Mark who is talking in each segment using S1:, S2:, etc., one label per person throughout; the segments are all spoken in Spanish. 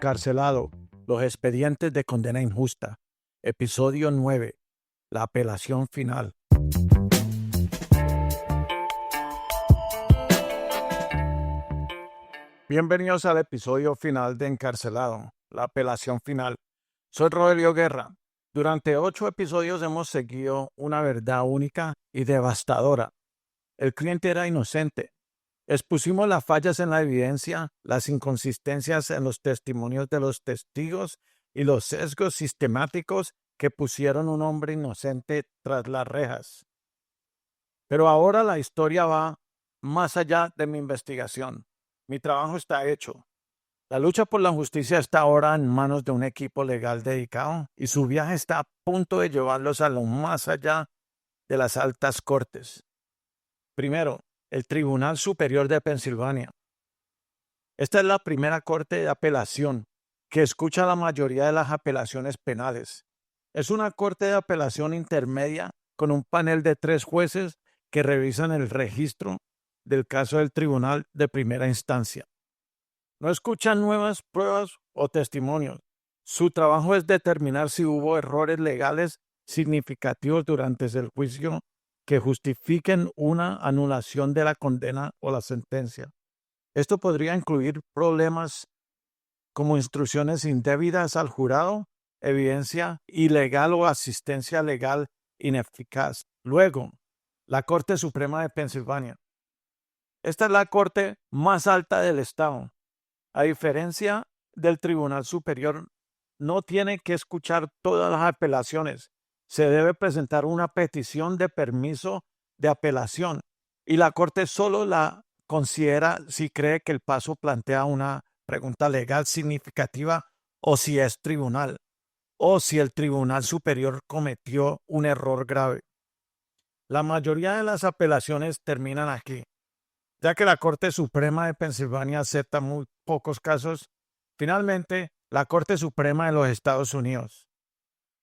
S1: Encarcelado, los expedientes de condena injusta. Episodio 9. La apelación final. Bienvenidos al episodio final de Encarcelado, la apelación final. Soy Rogelio Guerra. Durante 8 episodios hemos seguido una verdad única y devastadora. El cliente era inocente. Expusimos las fallas en la evidencia, las inconsistencias en los testimonios de los testigos y los sesgos sistemáticos que pusieron a un hombre inocente tras las rejas. Pero ahora la historia va más allá de mi investigación. Mi trabajo está hecho. La lucha por la justicia está ahora en manos de un equipo legal dedicado y su viaje está a punto de llevarlos a lo más allá de las altas cortes. Primero, el Tribunal Superior de Pensilvania. Esta es la primera corte de apelación que escucha la mayoría de las apelaciones penales. Es una corte de apelación intermedia con un panel de 3 jueces que revisan el registro del caso del tribunal de primera instancia. No escuchan nuevas pruebas o testimonios. Su trabajo es determinar si hubo errores legales significativos durante el juicio que justifiquen una anulación de la condena o la sentencia. Esto podría incluir problemas como instrucciones indebidas al jurado, evidencia ilegal o asistencia legal ineficaz. Luego, la Corte Suprema de Pensilvania. Esta es la corte más alta del estado. A diferencia del Tribunal Superior, no tiene que escuchar todas las apelaciones. Se debe presentar una petición de permiso de apelación y la Corte solo la considera si cree que el paso plantea una pregunta legal significativa o si es tribunal o si el Tribunal Superior cometió un error grave. La mayoría de las apelaciones terminan aquí. Ya que la Corte Suprema de Pensilvania acepta muy pocos casos, finalmente la Corte Suprema de los Estados Unidos.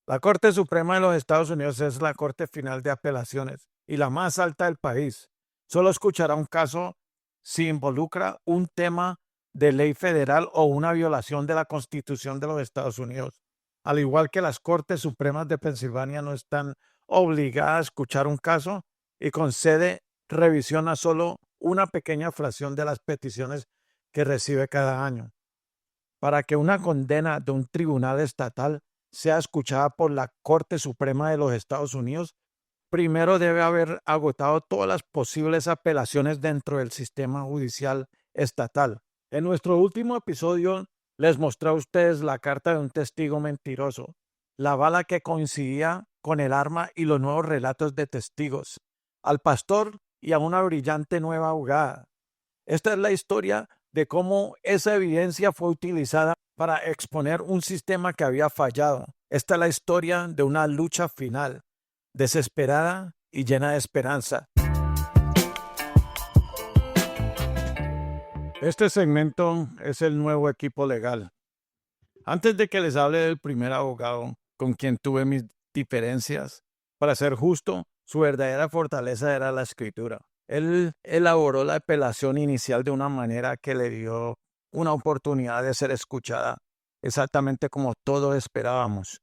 S1: La Corte Suprema de los Estados Unidos es la Corte Final de Apelaciones y la más alta del país. Solo escuchará un caso si involucra un tema de ley federal o una violación de la Constitución de los Estados Unidos. Al igual que las Cortes Supremas de Pensilvania no están obligadas a escuchar un caso y concede revisión a solo una pequeña fracción de las peticiones que recibe cada año. Para que una condena de un tribunal estatal sea escuchada por la Corte Suprema de los Estados Unidos, primero debe haber agotado todas las posibles apelaciones dentro del sistema judicial estatal. En nuestro último episodio les mostré a ustedes la carta de un testigo mentiroso, la bala que coincidía con el arma y los nuevos relatos de testigos, al pastor y a una brillante nueva abogada. Esta es la historia de cómo esa evidencia fue utilizada para exponer un sistema que había fallado. Esta es la historia de una lucha final, desesperada y llena de esperanza. Este segmento es el nuevo equipo legal. Antes de que les hable del primer abogado con quien tuve mis diferencias, para ser justo, su verdadera fortaleza era la escritura. Él elaboró la apelación inicial de una manera que le dio una oportunidad de ser escuchada, exactamente como todos esperábamos.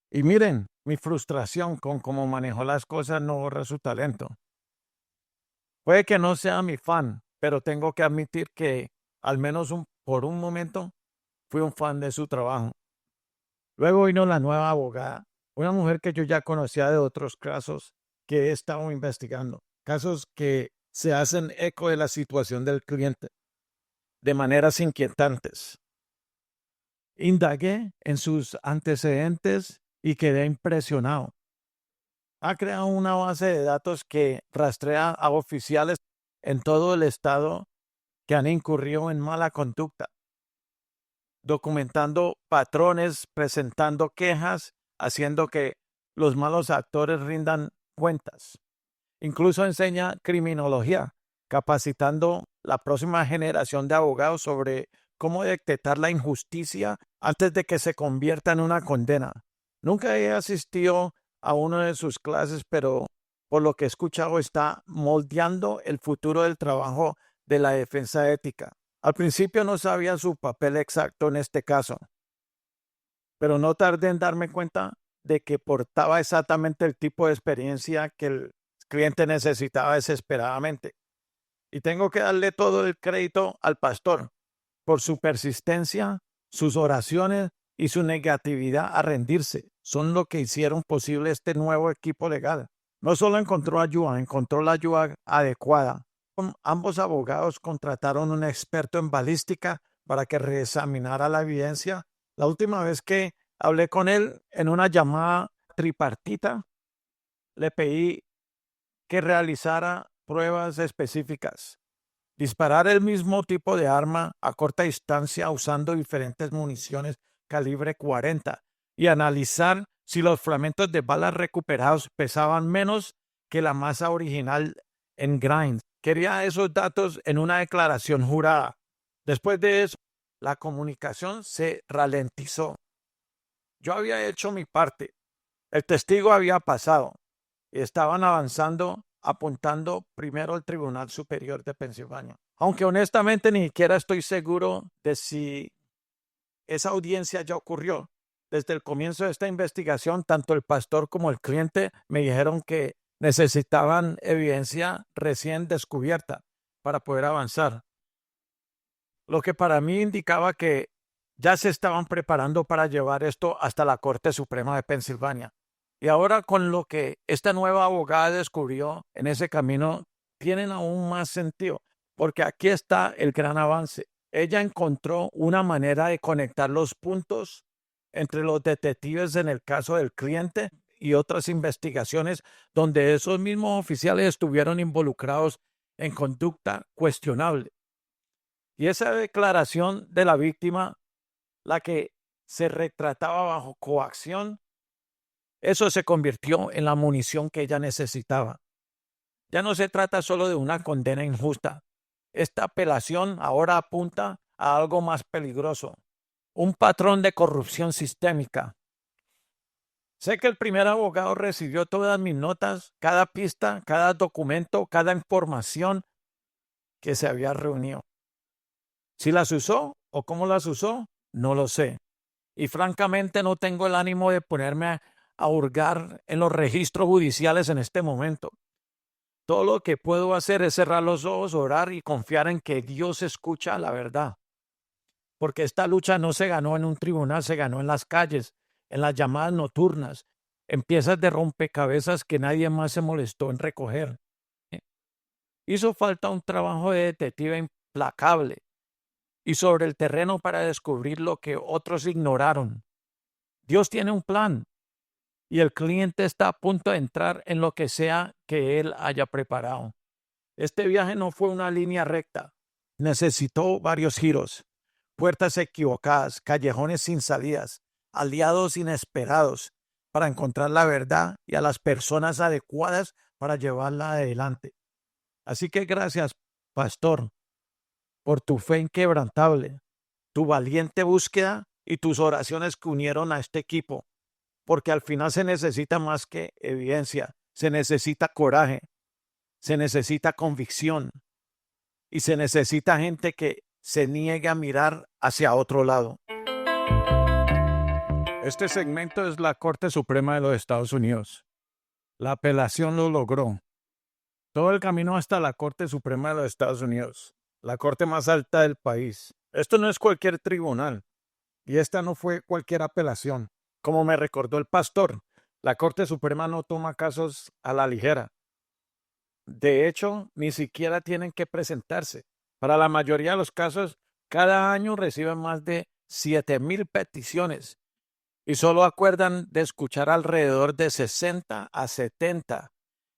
S1: Y miren, mi frustración con cómo manejó las cosas no borra su talento. Puede que no sea mi fan, pero tengo que admitir que, al menos por un momento, fui un fan de su trabajo. Luego vino la nueva abogada, una mujer que yo ya conocía de otros casos que he estado investigando, casos que se hacen eco de la situación del cliente de maneras inquietantes. Indagué en sus antecedentes y quedé impresionado. Ha creado una base de datos que rastrea a oficiales en todo el estado que han incurrido en mala conducta, documentando patrones, presentando quejas, haciendo que los malos actores rindan cuentas. Incluso enseña criminología, capacitando la próxima generación de abogados sobre cómo detectar la injusticia antes de que se convierta en una condena. Nunca he asistido a una de sus clases, pero por lo que he escuchado está moldeando el futuro del trabajo de la defensa ética. Al principio no sabía su papel exacto en este caso, pero no tardé en darme cuenta de que portaba exactamente el tipo de experiencia que el cliente necesitaba desesperadamente. Y tengo que darle todo el crédito al pastor por su persistencia, sus oraciones y su negatividad a rendirse. Son lo que hicieron posible este nuevo equipo legal. No solo encontró la ayuda adecuada. Ambos abogados contrataron un experto en balística para que reexaminara la evidencia. La última vez que hablé con él en una llamada tripartita, le pedí que realizara pruebas específicas. Disparar el mismo tipo de arma a corta distancia usando diferentes municiones calibre 40 y analizar si los fragmentos de balas recuperados pesaban menos que la masa original en grains. Quería esos datos en una declaración jurada. Después de eso, la comunicación se ralentizó. Yo había hecho mi parte. El testigo había pasado y estaban avanzando, apuntando primero al Tribunal Superior de Pensilvania. Aunque honestamente ni siquiera estoy seguro de si esa audiencia ya ocurrió. Desde el comienzo de esta investigación, tanto el pastor como el cliente me dijeron que necesitaban evidencia recién descubierta para poder avanzar, lo que para mí indicaba que ya se estaban preparando para llevar esto hasta la Corte Suprema de Pensilvania. Y ahora con lo que esta nueva abogada descubrió en ese camino, tienen aún más sentido, porque aquí está el gran avance. Ella encontró una manera de conectar los puntos entre los detectives en el caso del cliente y otras investigaciones donde esos mismos oficiales estuvieron involucrados en conducta cuestionable. Y esa declaración de la víctima, la que se retrataba bajo coacción, eso se convirtió en la munición que ella necesitaba. Ya no se trata solo de una condena injusta. Esta apelación ahora apunta a algo más peligroso, un patrón de corrupción sistémica. Sé que el primer abogado recibió todas mis notas, cada pista, cada documento, cada información que se había reunido. Si las usó o cómo las usó, no lo sé. Y francamente no tengo el ánimo de ponerme a hurgar en los registros judiciales en este momento. Todo lo que puedo hacer es cerrar los ojos, orar y confiar en que Dios escucha la verdad. Porque esta lucha no se ganó en un tribunal, se ganó en las calles, en las llamadas nocturnas, en piezas de rompecabezas que nadie más se molestó en recoger. Hizo falta un trabajo de detective implacable y sobre el terreno para descubrir lo que otros ignoraron. Dios tiene un plan y el cliente está a punto de entrar en lo que sea que él haya preparado. Este viaje no fue una línea recta. Necesitó varios giros, puertas equivocadas, callejones sin salidas, aliados inesperados para encontrar la verdad y a las personas adecuadas para llevarla adelante. Así que gracias, pastor, por tu fe inquebrantable, tu valiente búsqueda y tus oraciones que unieron a este equipo, porque al final se necesita más que evidencia, se necesita coraje, se necesita convicción y se necesita gente que se niegue a mirar hacia otro lado. Este segmento es la Corte Suprema de los Estados Unidos. La apelación lo logró. Todo el camino hasta la Corte Suprema de los Estados Unidos, la corte más alta del país. Esto no es cualquier tribunal y esta no fue cualquier apelación. Como me recordó el pastor, la Corte Suprema no toma casos a la ligera. De hecho, ni siquiera tienen que presentarse. Para la mayoría de los casos, cada año reciben más de 7,000 peticiones y solo acuerdan de escuchar alrededor de 60 a 70.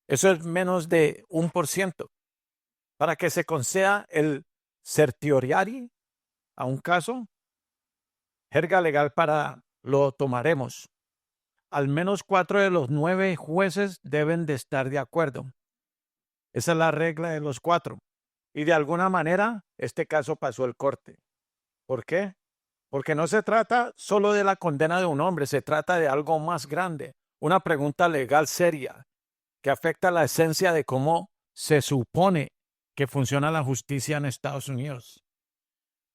S1: Eso es menos de 1%. Para que se conceda el certiorari a un caso, jerga legal para lo tomaremos. Al menos 4 de los 9 jueces deben de estar de acuerdo. Esa es la regla de los 4. Y de alguna manera, este caso pasó el corte. ¿Por qué? Porque no se trata solo de la condena de un hombre, se trata de algo más grande, una pregunta legal seria que afecta la esencia de cómo se supone que funciona la justicia en Estados Unidos.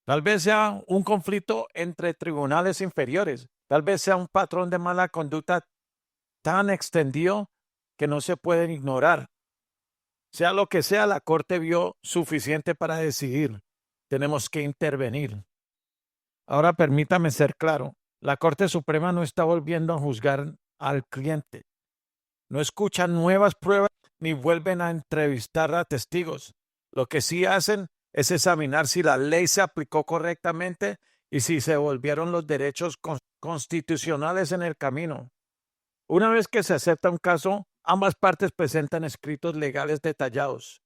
S1: Tal vez sea un conflicto entre tribunales inferiores. Tal vez sea un patrón de mala conducta tan extendido que no se pueden ignorar. Sea lo que sea, la Corte vio suficiente para decidir. Tenemos que intervenir. Ahora permítame ser claro. La Corte Suprema no está volviendo a juzgar al cliente. No escuchan nuevas pruebas ni vuelven a entrevistar a testigos. Lo que sí hacen es examinar si la ley se aplicó correctamente y si se volvieron los derechos constitucionales en el camino. Una vez que se acepta un caso, ambas partes presentan escritos legales detallados.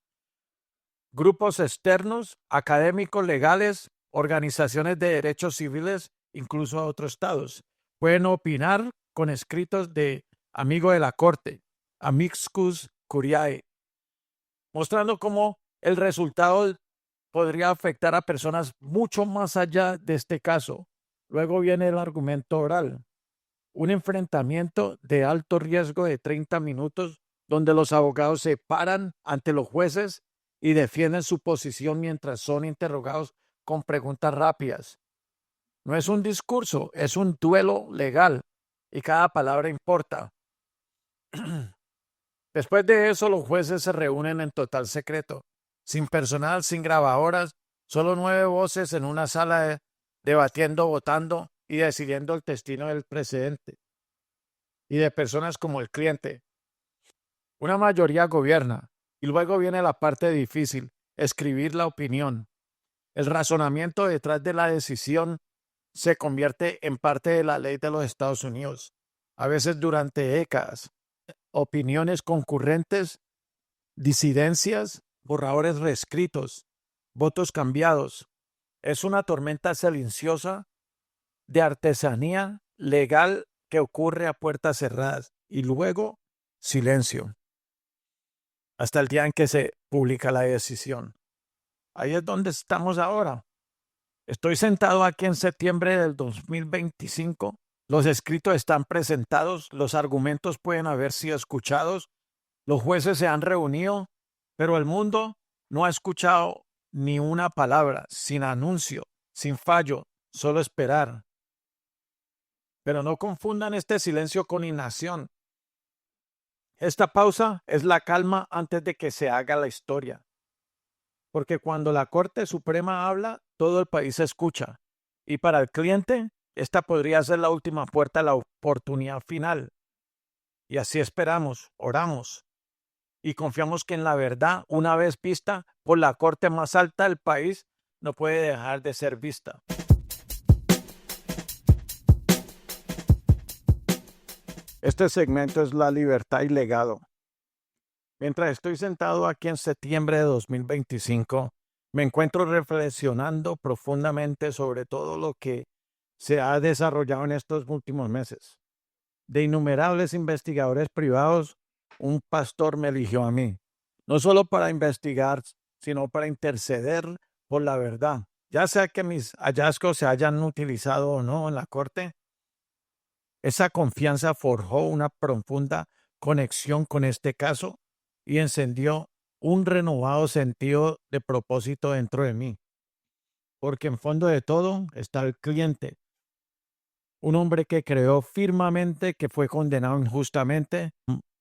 S1: Grupos externos, académicos legales, organizaciones de derechos civiles, incluso a otros estados, pueden opinar con escritos de amigo de la corte, amicus curiae, mostrando cómo el resultado podría afectar a personas mucho más allá de este caso. Luego viene el argumento oral, un enfrentamiento de alto riesgo de 30 minutos donde los abogados se paran ante los jueces y defienden su posición mientras son interrogados con preguntas rápidas. No es un discurso, es un duelo legal y cada palabra importa. Después de eso, los jueces se reúnen en total secreto, sin personal, sin grabadoras, solo 9 voces en una sala debatiendo, votando y decidiendo el destino del precedente y de personas como el cliente. Una mayoría gobierna y luego viene la parte difícil, escribir la opinión. El razonamiento detrás de la decisión se convierte en parte de la ley de los Estados Unidos, a veces durante décadas. Opiniones concurrentes, disidencias, borradores reescritos, votos cambiados. Es una tormenta silenciosa de artesanía legal que ocurre a puertas cerradas y luego silencio hasta el día en que se publica la decisión. Ahí es donde estamos ahora. Estoy sentado aquí en septiembre del 2025. Los escritos están presentados, los argumentos pueden haber sido escuchados, los jueces se han reunido, pero el mundo no ha escuchado ni una palabra, sin anuncio, sin fallo, solo esperar. Pero no confundan este silencio con inacción. Esta pausa es la calma antes de que se haga la historia. Porque cuando la Corte Suprema habla, todo el país escucha. Y para el cliente, esta podría ser la última puerta a la oportunidad final. Y así esperamos, oramos y confiamos que en la verdad, una vez vista por la Corte más alta del país, no puede dejar de ser vista. Este segmento es la libertad y legado. Mientras estoy sentado aquí en septiembre de 2025, me encuentro reflexionando profundamente sobre todo lo que se ha desarrollado en estos últimos meses. De innumerables investigadores privados, un pastor me eligió a mí, no solo para investigar, sino para interceder por la verdad. Ya sea que mis hallazgos se hayan utilizado o no en la corte, esa confianza forjó una profunda conexión con este caso y encendió un renovado sentido de propósito dentro de mí. Porque en fondo de todo está el cliente, un hombre que creó firmemente que fue condenado injustamente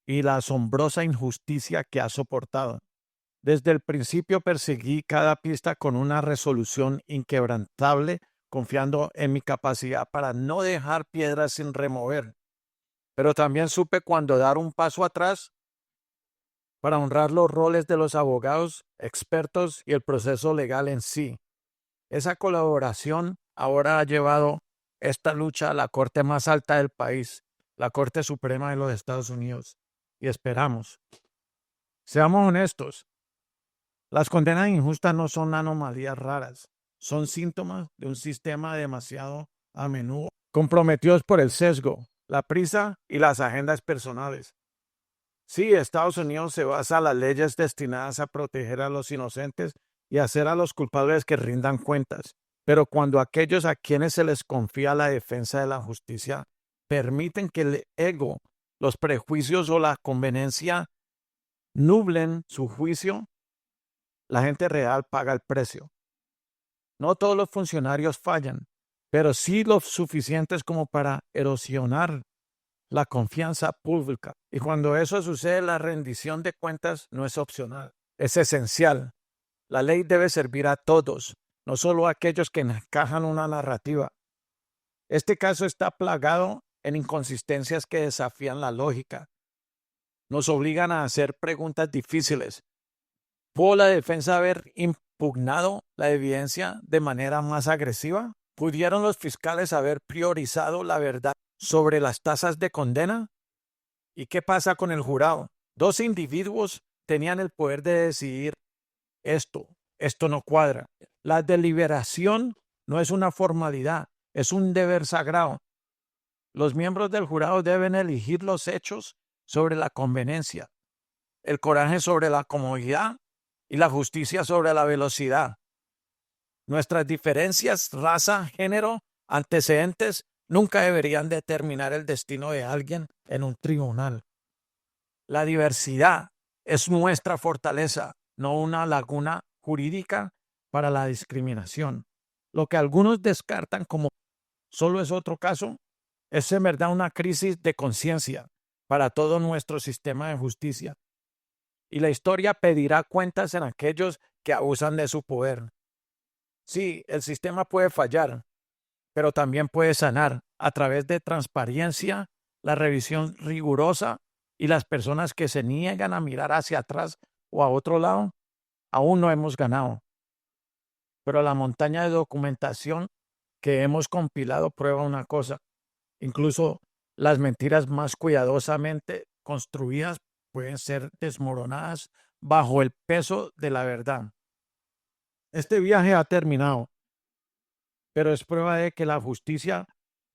S1: y la asombrosa injusticia que ha soportado. Desde el principio perseguí cada pista con una resolución inquebrantable, confiando en mi capacidad para no dejar piedras sin remover. Pero también supe cuándo dar un paso atrás para honrar los roles de los abogados, expertos y el proceso legal en sí. Esa colaboración ahora ha llevado esta lucha a la corte más alta del país, la Corte Suprema de los Estados Unidos. Y esperamos. Seamos honestos, las condenas injustas no son anomalías raras, son síntomas de un sistema demasiado a menudo comprometidos por el sesgo, la prisa y las agendas personales. Sí, Estados Unidos se basa en las leyes destinadas a proteger a los inocentes y hacer a los culpables que rindan cuentas. Pero cuando aquellos a quienes se les confía la defensa de la justicia permiten que el ego, los prejuicios o la conveniencia nublen su juicio, la gente real paga el precio. No todos los funcionarios fallan, pero sí lo suficientes como para erosionar la confianza pública. Y cuando eso sucede, la rendición de cuentas no es opcional, es esencial. La ley debe servir a todos, no solo a aquellos que encajan una narrativa. Este caso está plagado en inconsistencias que desafían la lógica. Nos obligan a hacer preguntas difíciles. ¿Pudo la defensa haber impugnado la evidencia de manera más agresiva? ¿Pudieron los fiscales haber priorizado la verdad sobre las tasas de condena? ¿Y qué pasa con el jurado? Dos individuos tenían el poder de decidir esto no cuadra. La deliberación no es una formalidad, es un deber sagrado. Los miembros del jurado deben elegir los hechos sobre la conveniencia, el coraje sobre la comodidad y la justicia sobre la velocidad. Nuestras diferencias, raza, género, antecedentes, nunca deberían determinar el destino de alguien en un tribunal. La diversidad es nuestra fortaleza, no una laguna jurídica para la discriminación. Lo que algunos descartan como solo es otro caso, es en verdad una crisis de conciencia para todo nuestro sistema de justicia. Y la historia pedirá cuentas en aquellos que abusan de su poder. Sí, el sistema puede fallar, pero también puede sanar a través de transparencia, la revisión rigurosa y las personas que se niegan a mirar hacia atrás o a otro lado. Aún no hemos ganado, pero la montaña de documentación que hemos compilado prueba una cosa. Incluso las mentiras más cuidadosamente construidas pueden ser desmoronadas bajo el peso de la verdad. Este viaje ha terminado, pero es prueba de que la justicia,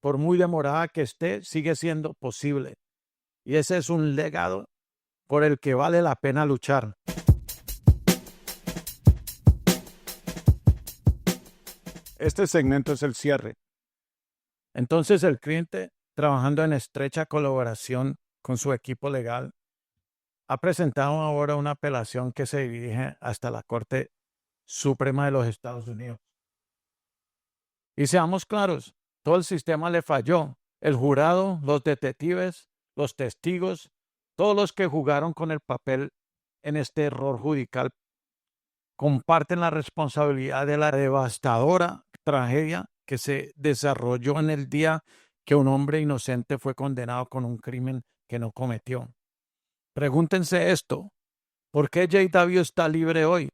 S1: por muy demorada que esté, sigue siendo posible. Y ese es un legado por el que vale la pena luchar. Este segmento es el cierre. Entonces el cliente, trabajando en estrecha colaboración con su equipo legal, ha presentado ahora una apelación que se dirige hasta la Corte Suprema de los Estados Unidos. Y seamos claros, todo el sistema le falló. El jurado, los detectives, los testigos, todos los que jugaron con el papel en este error judicial comparten la responsabilidad de la devastadora tragedia que se desarrolló en el día que un hombre inocente fue condenado con un crimen que no cometió. Pregúntense esto: ¿por qué J.W. está libre hoy,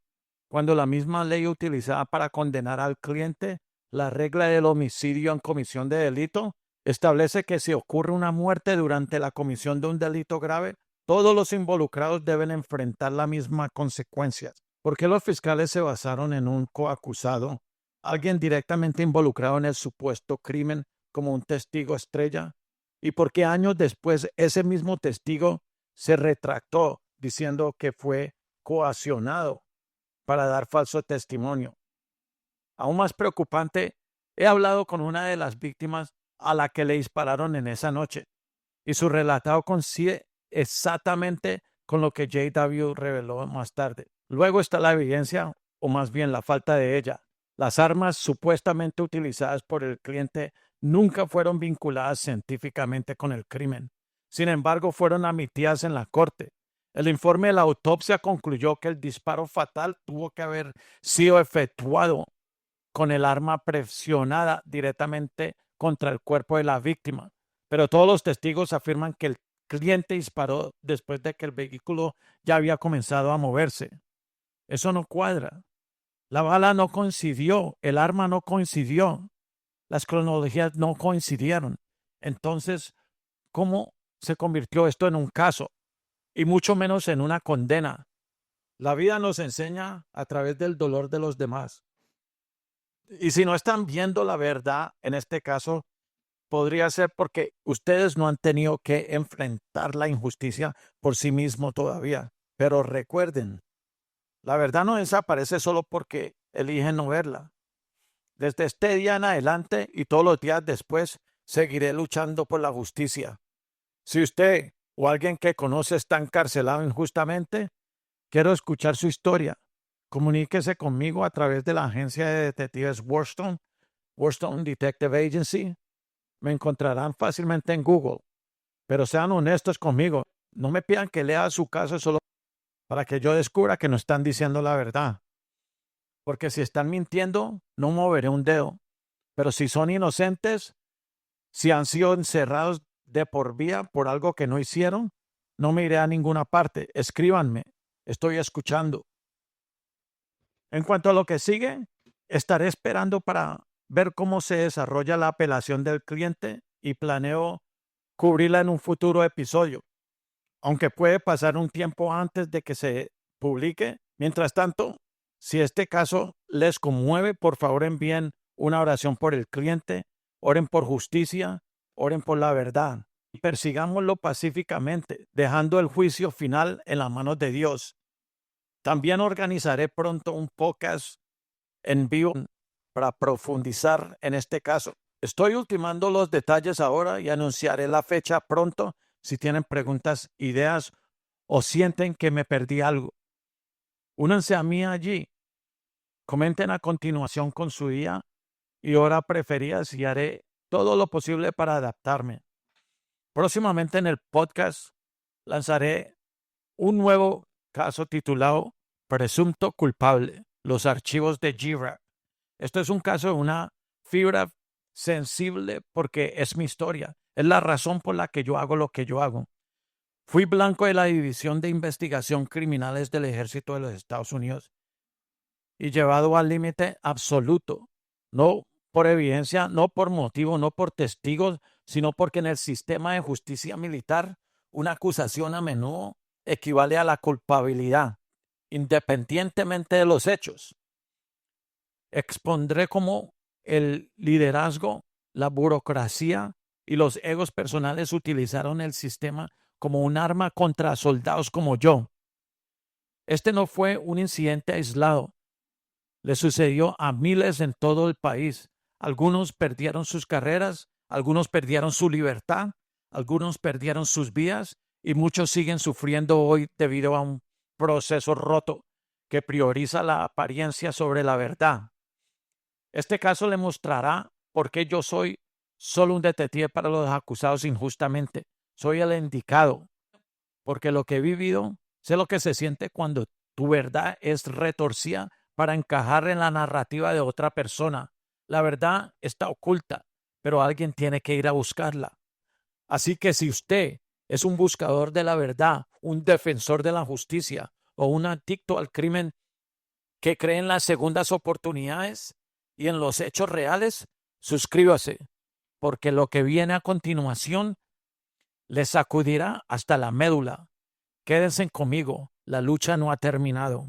S1: cuando la misma ley utilizada para condenar al cliente, la regla del homicidio en comisión de delito, establece que si ocurre una muerte durante la comisión de un delito grave, todos los involucrados deben enfrentar la misma consecuencia? ¿Por qué los fiscales se basaron en un coacusado, alguien directamente involucrado en el supuesto crimen, como un testigo estrella? ¿Y por qué años después ese mismo testigo se retractó diciendo que fue coaccionado para dar falso testimonio? Aún más preocupante, he hablado con una de las víctimas a la que le dispararon en esa noche, y su relatado coincide exactamente con lo que J.W. reveló más tarde. Luego está la evidencia, o más bien la falta de ella. Las armas supuestamente utilizadas por el cliente nunca fueron vinculadas científicamente con el crimen. Sin embargo, fueron admitidas en la corte. El informe de la autopsia concluyó que el disparo fatal tuvo que haber sido efectuado con el arma presionada directamente contra el cuerpo de la víctima. Pero todos los testigos afirman que el cliente disparó después de que el vehículo ya había comenzado a moverse. Eso no cuadra. La bala no coincidió, el arma no coincidió, las cronologías no coincidieron. Entonces, ¿cómo se convirtió esto en un caso? Y mucho menos en una condena. La vida nos enseña a través del dolor de los demás. Y si no están viendo la verdad, en este caso, podría ser porque ustedes no han tenido que enfrentar la injusticia por sí mismos todavía. Pero recuerden, la verdad no desaparece solo porque eligen no verla. Desde este día en adelante y todos los días después, seguiré luchando por la justicia. Si usted o alguien que conoce está encarcelado injustamente, quiero escuchar su historia. comuníquese conmigo a través de la agencia de detectives Worstone Detective Agency. Me encontrarán fácilmente en Google. Pero sean honestos conmigo. No me pidan que lea su caso solo para que yo descubra que no están diciendo la verdad. Porque si están mintiendo, no moveré un dedo. Pero si son inocentes, si han sido encerrados de por vida por algo que no hicieron, no me iré a ninguna parte. Escríbanme. Estoy escuchando. En cuanto a lo que sigue, estaré esperando para ver cómo se desarrolla la apelación del cliente y planeo cubrirla en un futuro episodio, aunque puede pasar un tiempo antes de que se publique. Mientras tanto, si este caso les conmueve, por favor envíen una oración por el cliente, oren por justicia, oren por la verdad y persigámoslo pacíficamente, dejando el juicio final en las manos de Dios. También organizaré pronto un podcast en vivo para profundizar en este caso. Estoy ultimando los detalles ahora y anunciaré la fecha pronto. Si tienen preguntas, ideas o sienten que me perdí algo, únanse a mí allí. Comenten a continuación con su día y hora preferida y haré todo lo posible para adaptarme. Próximamente en el podcast lanzaré un nuevo caso titulado Presunto culpable, los archivos de Gira. Esto es un caso de una fibra sensible porque es mi historia. Es la razón por la que yo hago lo que yo hago. Fui blanco de la División de Investigación Criminales del Ejército de los Estados Unidos y llevado al límite absoluto, no por evidencia, no por motivo, no por testigos, sino porque en el sistema de justicia militar una acusación a menudo equivale a la culpabilidad, independientemente de los hechos. Expondré cómo el liderazgo, la burocracia y los egos personales utilizaron el sistema como un arma contra soldados como yo. Este no fue un incidente aislado. Le sucedió a miles en todo el país. Algunos perdieron sus carreras, algunos perdieron su libertad, algunos perdieron sus vidas y muchos siguen sufriendo hoy debido a un proceso roto que prioriza la apariencia sobre la verdad. Este caso le mostrará por qué yo soy solo un detective para los acusados injustamente. Soy el indicado, porque lo que he vivido, sé lo que se siente cuando tu verdad es retorcida para encajar en la narrativa de otra persona. La verdad está oculta, pero alguien tiene que ir a buscarla. Así que si usted es un buscador de la verdad, un defensor de la justicia o un adicto al crimen que cree en las segundas oportunidades y en los hechos reales, suscríbase, porque lo que viene a continuación les sacudirá hasta la médula. Quédense conmigo, la lucha no ha terminado.